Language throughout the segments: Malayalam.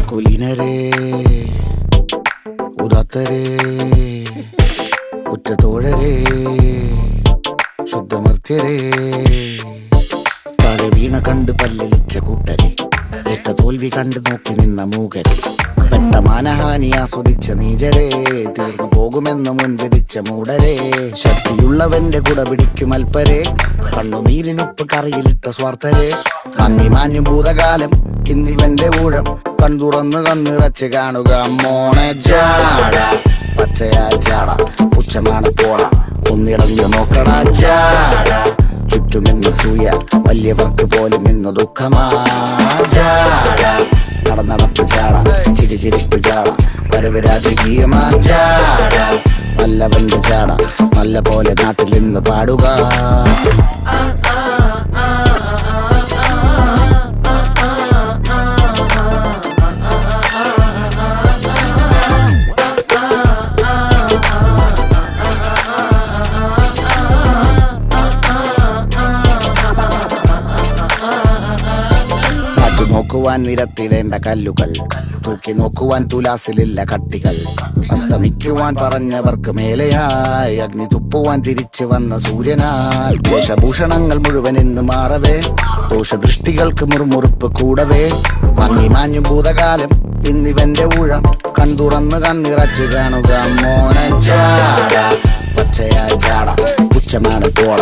കുലീനരേ ഉദാത്തരേ ഉറ്റതോഴരേ ശുദ്ധമർത്യരേ താഴെ വീണ കണ്ട് പല്ലിളിച്ച കൂട്ടരെ ഏറ്റ തോൽവി കണ്ട് നോക്കി നിന്ന മൂകരെ പെട്ട മാനഹാനി ആസ്വദിച്ച നീചരെ തീർന്നു പോകുമെന്ന് മുൻവിധിച്ച മൂടരെ ശക്തിയുള്ളവന്റെ കുട പിടിക്കും അൽപ്പരെ കണ്ണുനീരിനൊപ്പ് കറിയിലിട്ട സ്വാർത്ഥരെ നന്ദി മാഞ്ഞു ഭൂതകാലം ഇന്നിവന്റെ ഊഴം കൺതുറന്ന് കണ്ണിറച്ച് കാണുക മോണെ ജാട പച്ചയാ ജാട പുച്ഛമാണ് പോള ഒന്നിടഞ്ഞു നോക്കണ ജാട ചുറ്റുമിന്ന് സൂയ വലിയവർക്ക് പോലും ഇന്ന് ദുഃഖമാ ജാട നടപ്പ് ജാട ചിരിച്ചിരിപ്പ് ജാട വരവ് രാജകീയമാ ജാട നല്ലവന്റെ ജാട നല്ല പോലെ നാട്ടിൽ നിന്ന് പാടുക. നോക്കുവാൻ നിരത്തിടേണ്ട കല്ലുകൾ തൂക്കി നോക്കുവാൻ തുലാസിലില്ല കട്ടികൾ അസ്തമിക്കുവാൻ പറഞ്ഞവർക്ക് മേലെയായി അഗ്നി തുപ്പുവാൻ തിരിച്ചു വന്ന സൂര്യനായി വേഷഭൂഷണങ്ങൾ മുഴുവൻ ഇന്ന് മാറവേ ദോഷദൃഷ്ടികൾക്ക് മുറുമുറുപ്പ് കൂടവേ മങ്ങി മാഞ്ഞു ഭൂതകാലം ഇന്നിവന്റെ ഊഴം കൺതുറന്ന് കണ്ണിറച്ച് കാണുക മോനെ ജാട പച്ചയാ ജാട പുച്ഛമാണ് പോള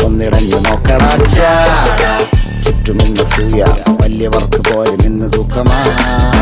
ഒന്നിടഞ്ഞു നോക്കണ ജാട ചുറ്റുമിന്ന് സൂയ വലിയവർക്ക് പോലും ഇന്ന് ദുഃഖമാ